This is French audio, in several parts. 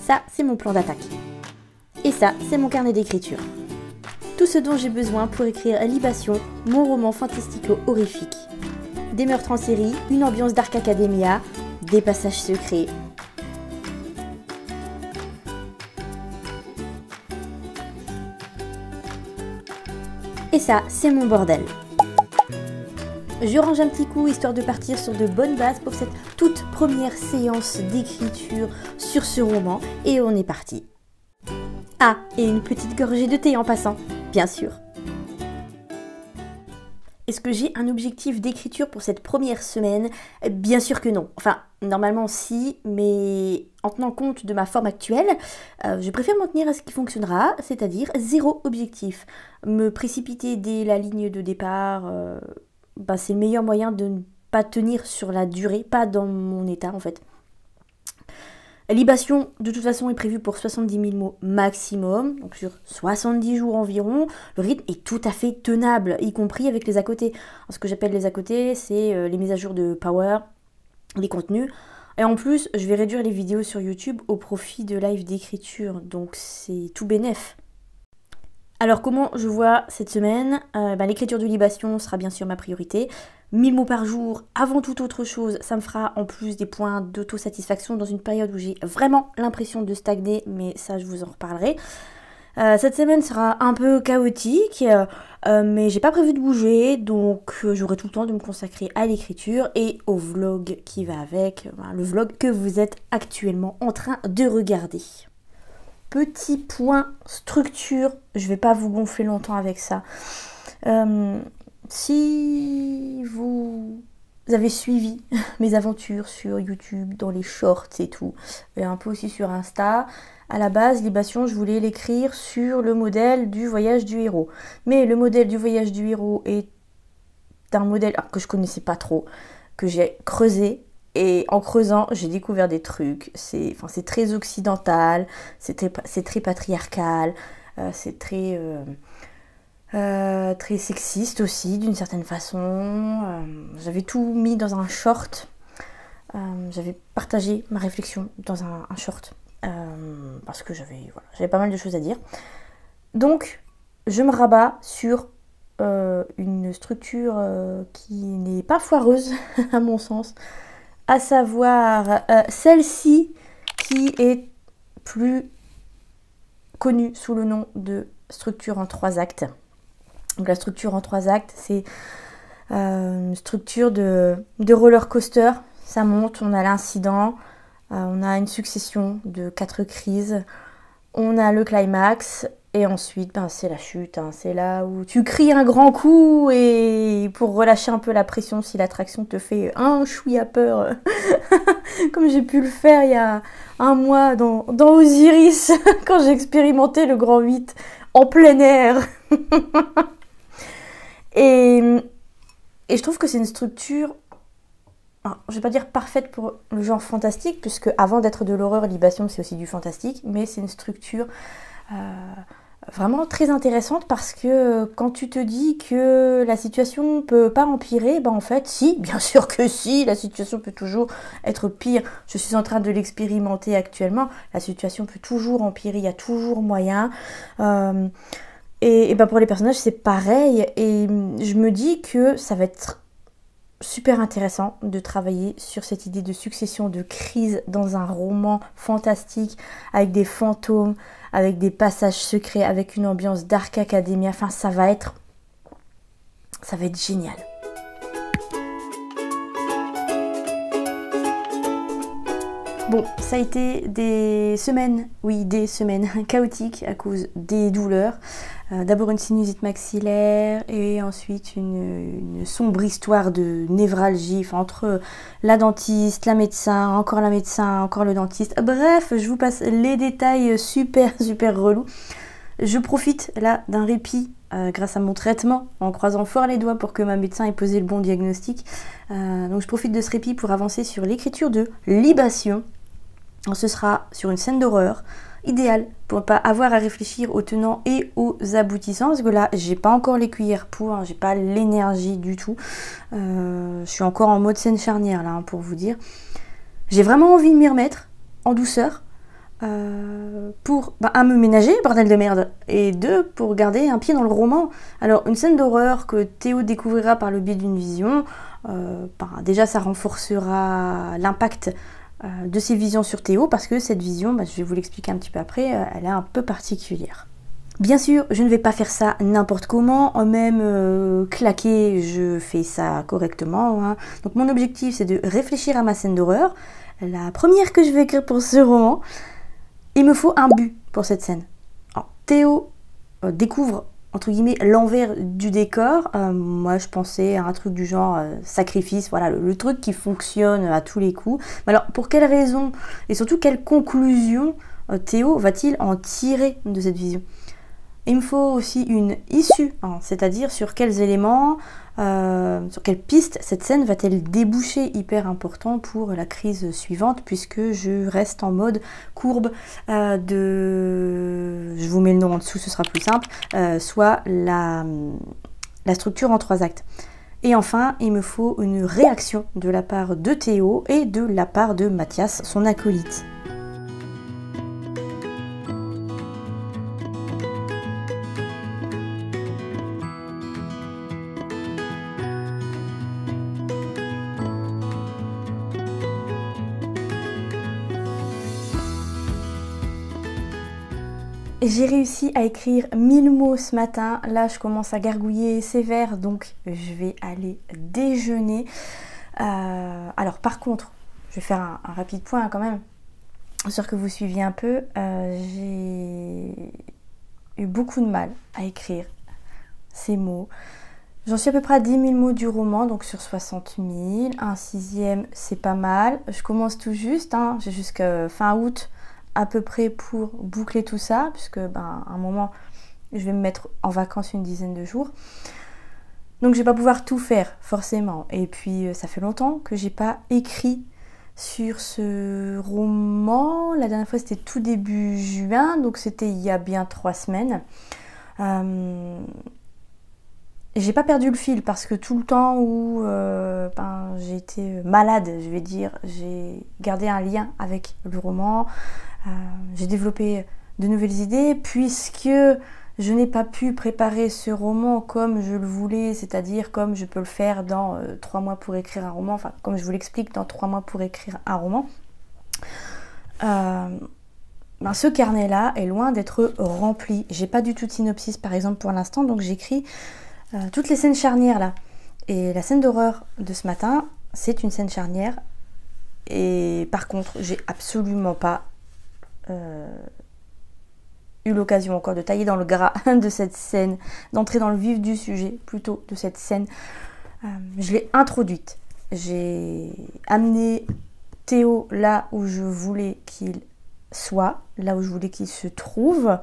Ça, c'est mon plan d'attaque. Et ça, c'est mon carnet d'écriture. Tout ce dont j'ai besoin pour écrire Libation, mon roman fantastico-horrifique. Des meurtres en série, une ambiance Dark Academia, des passages secrets. Et ça, c'est mon bordel. Je range un petit coup histoire de partir sur de bonnes bases pour cette toute première séance d'écriture sur ce roman. Et on est parti. Ah, et une petite gorgée de thé en passant, bien sûr. Est-ce que j'ai un objectif d'écriture pour cette première semaine? Bien sûr que non. Enfin, normalement si, mais en tenant compte de ma forme actuelle, je préfère m'en tenir à ce qui fonctionnera, c'est-à-dire zéro objectif. Me précipiter dès la ligne de départ, c'est le meilleur moyen de ne pas tenir sur la durée, pas dans mon état en fait. Libation, de toute façon, est prévue pour 70 000 mots maximum, donc sur 70 jours environ. Le rythme est tout à fait tenable, y compris avec les à côté. Alors, ce que j'appelle les à côté, c'est les mises à jour de Power, les contenus. Et en plus, je vais réduire les vidéos sur YouTube au profit de live d'écriture, donc c'est tout bénef. Alors comment je vois cette semaine? L'écriture de Libation sera bien sûr ma priorité. 1000 mots par jour, avant toute autre chose, ça me fera en plus des points d'autosatisfaction dans une période où j'ai vraiment l'impression de stagner, mais ça je vous en reparlerai. Cette semaine sera un peu chaotique, mais j'ai pas prévu de bouger, donc j'aurai tout le temps de me consacrer à l'écriture et au vlog qui va avec, le vlog que vous êtes actuellement en train de regarder. Petit point structure, je vais pas vous gonfler longtemps avec ça. Si vous avez suivi mes aventures sur YouTube, dans les shorts et tout, et un peu aussi sur Insta, à la base, Libation, je voulais l'écrire sur le modèle du voyage du héros. Mais le modèle du voyage du héros est un modèle que je connaissais pas trop, que j'ai creusé. Et en creusant, j'ai découvert des trucs. C'est très occidental, c'est très patriarcal, c'est très sexiste aussi d'une certaine façon. J'avais tout mis dans un short. J'avais partagé ma réflexion dans un short parce que j'avais pas mal de choses à dire. Donc, je me rabats sur une structure qui n'est pas foireuse à mon sens. À savoir celle-ci qui est plus connue sous le nom de structure en 3 actes. Donc la structure en 3 actes, c'est une structure de roller coaster. Ça monte, on a l'incident, on a une succession de 4 crises, on a le climax. Et ensuite, c'est la chute, c'est là où tu cries un grand coup et pour relâcher un peu la pression si l'attraction te fait un chouïa peur, comme j'ai pu le faire il y a un mois dans Osiris, quand j'ai expérimenté le grand 8 en plein air. et je trouve que c'est une structure, je vais pas dire parfaite pour le genre fantastique, puisque avant d'être de l'horreur, Libation c'est aussi du fantastique, mais c'est une structure vraiment très intéressante parce que quand tu te dis que la situation ne peut pas empirer, en fait si, bien sûr que si, la situation peut toujours être pire. Je suis en train de l'expérimenter actuellement, la situation peut toujours empirer, il y a toujours moyen. Et pour les personnages c'est pareil, et je me dis que ça va être super intéressant de travailler sur cette idée de succession de crises dans un roman fantastique avec des fantômes, avec des passages secrets, avec une ambiance Dark Academia. Enfin, ça va être génial. Bon, ça a été des semaines chaotiques à cause des douleurs. D'abord une sinusite maxillaire et ensuite une sombre histoire de névralgie, entre la dentiste, la médecin, encore le dentiste. Bref, je vous passe les détails super relous. Je profite là d'un répit grâce à mon traitement, en croisant fort les doigts pour que ma médecin ait posé le bon diagnostic. Donc je profite de ce répit pour avancer sur l'écriture de Libation. Ce sera sur une scène d'horreur, idéale pour ne pas avoir à réfléchir aux tenants et aux aboutissants, parce que là j'ai pas encore les cuillères pour, j'ai pas l'énergie du tout. Je suis encore en mode scène charnière là, pour vous dire. J'ai vraiment envie de m'y remettre en douceur. pour, un, me ménager, bordel de merde, et deux, pour garder un pied dans le roman. Alors, une scène d'horreur que Théo découvrira par le biais d'une vision, déjà ça renforcera l'impact de ses visions sur Théo, parce que cette vision, je vais vous l'expliquer un petit peu après, elle est un peu particulière. Bien sûr, je ne vais pas faire ça n'importe comment, même claquer, je fais ça correctement. Hein. Donc mon objectif, c'est de réfléchir à ma scène d'horreur. La première que je vais écrire pour ce roman, il me faut un but pour cette scène. Alors, Théo découvre, entre guillemets, l'envers du décor. Moi, je pensais à un truc du genre sacrifice, voilà, le truc qui fonctionne à tous les coups. Mais alors, pour quelle raison et surtout quelle conclusion Théo va-t-il en tirer de cette vision ? Il me faut aussi une issue, hein, c'est-à-dire sur quels éléments, sur quelles pistes cette scène va-t-elle déboucher, hyper important pour la crise suivante, puisque je reste en mode courbe je vous mets le nom en dessous, ce sera plus simple, soit la structure en 3 actes. Et enfin, il me faut une réaction de la part de Théo et de la part de Mathias, son acolyte. J'ai réussi à écrire 1000 mots ce matin. Là, je commence à gargouiller sévère, donc je vais aller déjeuner. Alors, par contre, je vais faire un rapide point quand même, sûr que vous suiviez un peu. J'ai eu beaucoup de mal à écrire ces mots. J'en suis à peu près à 10 000 mots du roman, donc sur 60 000. Un 6e, c'est pas mal. Je commence tout juste, hein. J'ai jusqu'à fin août à peu près pour boucler tout ça, puisque à un moment, je vais me mettre en vacances une dizaine de jours. Donc je vais pas pouvoir tout faire, forcément. Et puis, ça fait longtemps que j'ai pas écrit sur ce roman. La dernière fois, c'était tout début juin, donc c'était il y a bien 3 semaines. J'ai pas perdu le fil parce que tout le temps où j'ai été malade, je vais dire, j'ai gardé un lien avec le roman. J'ai développé de nouvelles idées puisque je n'ai pas pu préparer ce roman comme je le voulais, c'est-à-dire comme je peux le faire dans 3 mois pour écrire un roman, enfin comme je vous l'explique, dans 3 mois pour écrire un roman. Ce carnet-là est loin d'être rempli. J'ai pas du tout de synopsis par exemple pour l'instant, donc j'écris toutes les scènes charnières là. Et la scène d'horreur de ce matin, c'est une scène charnière. Et par contre, j'ai absolument pas eu l'occasion encore de tailler dans le gras de cette scène, d'entrer dans le vif du sujet plutôt de cette scène. Je l'ai introduite. J'ai amené Théo là où je voulais qu'il soit, là où je voulais qu'il se trouve.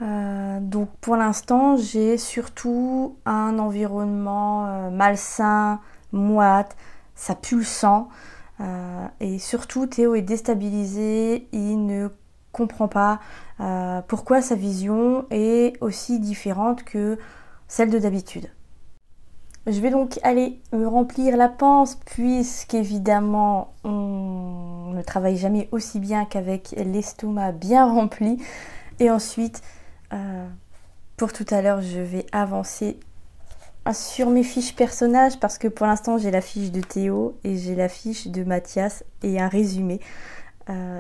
Donc pour l'instant, j'ai surtout un environnement malsain, moite, ça pue le sang. Et surtout, Théo est déstabilisé, il ne comprend pas pourquoi sa vision est aussi différente que celle de d'habitude. Je vais donc aller me remplir la panse puisqu'évidemment on ne travaille jamais aussi bien qu'avec l'estomac bien rempli. Et ensuite, pour tout à l'heure, je vais avancer sur mes fiches personnages parce que pour l'instant j'ai la fiche de Théo et j'ai la fiche de Mathias et un résumé.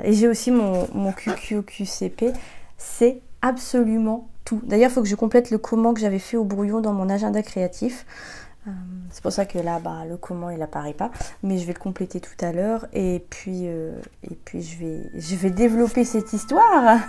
Et j'ai aussi mon QQQCP. C'est absolument tout. D'ailleurs, il faut que je complète le comment que j'avais fait au brouillon dans mon agenda créatif. C'est pour ça que là, le comment il apparaît pas, mais je vais le compléter tout à l'heure. Et puis je vais développer cette histoire.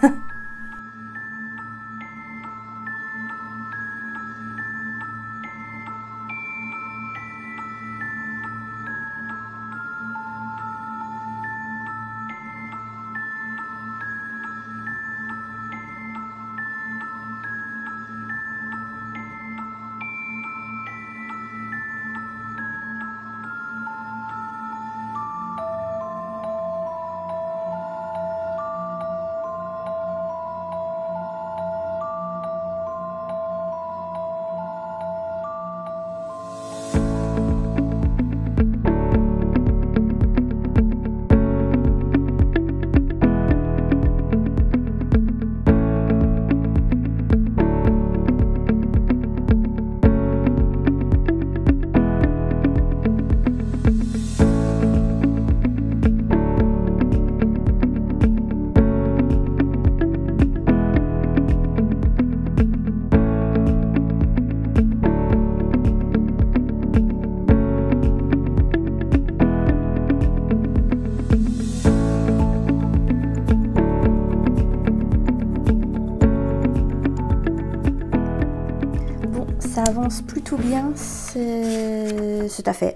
avance plutôt bien cette affaire.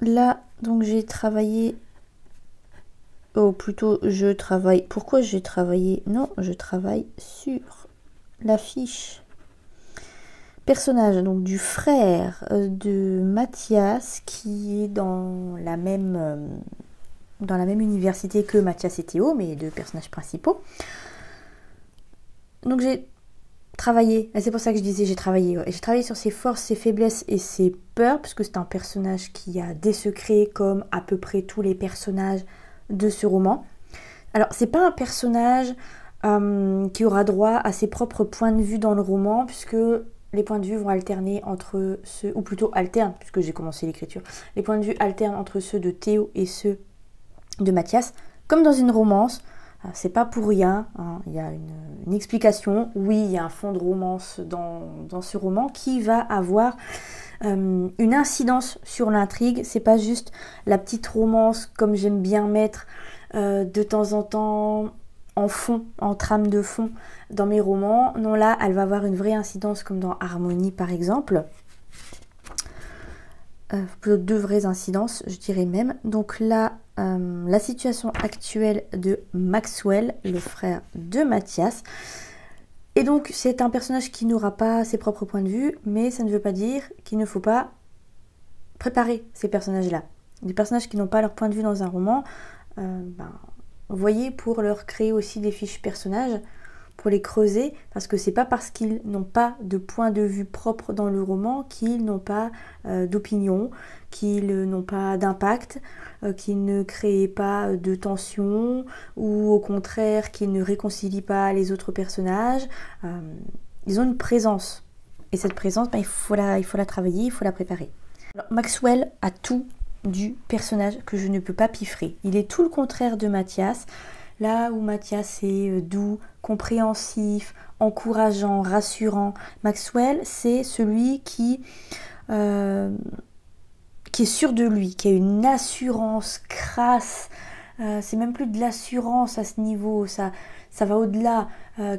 Là, donc j'ai travaillé... Oh, plutôt, je travaille... Pourquoi j'ai travaillé? Non, je travaille sur la fiche personnage donc du frère de Mathias qui est dans la même université que Mathias et Théo, mes deux personnages principaux. Donc j'ai travaillé, et c'est pour ça que je disais j'ai travaillé. J'ai travaillé sur ses forces, ses faiblesses et ses peurs, parce que c'est un personnage qui a des secrets comme à peu près tous les personnages de ce roman. Alors c'est pas un personnage qui aura droit à ses propres points de vue dans le roman, puisque les points de vue vont alterner entre ceux, ou plutôt alternent, puisque j'ai commencé l'écriture, les points de vue alternent entre ceux de Théo et ceux de Mathias, comme dans une romance. C'est pas pour rien, hein. Il y a une explication. Oui, il y a un fond de romance dans ce roman qui va avoir une incidence sur l'intrigue. C'est pas juste la petite romance comme j'aime bien mettre de temps en temps en fond, en trame de fond dans mes romans. Non, là, elle va avoir une vraie incidence comme dans Harmonie par exemple. Plutôt deux vraies incidences, je dirais même. Donc là, la situation actuelle de Maxwell, le frère de Mathias. Et donc, c'est un personnage qui n'aura pas ses propres points de vue, mais ça ne veut pas dire qu'il ne faut pas préparer ces personnages-là. Des personnages qui n'ont pas leur point de vue dans un roman, vous voyez, pour leur créer aussi des fiches personnages, pour les creuser, parce que c'est pas parce qu'ils n'ont pas de point de vue propre dans le roman qu'ils n'ont pas d'opinion, qu'ils n'ont pas d'impact, qu'ils ne créent pas de tension, ou au contraire qu'ils ne réconcilient pas les autres personnages. Ils ont une présence, et cette présence, il faut la travailler, il faut la préparer. Alors, Maxwell a tout du personnage que je ne peux pas piffrer. Il est tout le contraire de Mathias. Là où Mathias est doux, compréhensif, encourageant, rassurant, Maxwell, c'est celui qui est sûr de lui, qui a une assurance crasse. C'est même plus de l'assurance à ce niveau, ça va au-delà,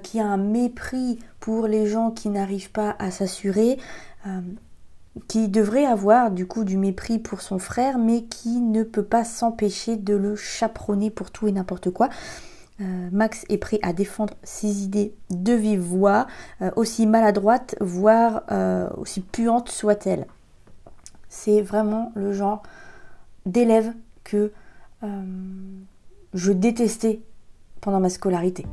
qui a un mépris pour les gens qui n'arrivent pas à s'assurer, qui devrait avoir du coup du mépris pour son frère, mais qui ne peut pas s'empêcher de le chaperonner pour tout et n'importe quoi. Max est prêt à défendre ses idées de vive voix, aussi maladroite, voire aussi puante soit-elle. C'est vraiment le genre d'élève que je détestais pendant ma scolarité.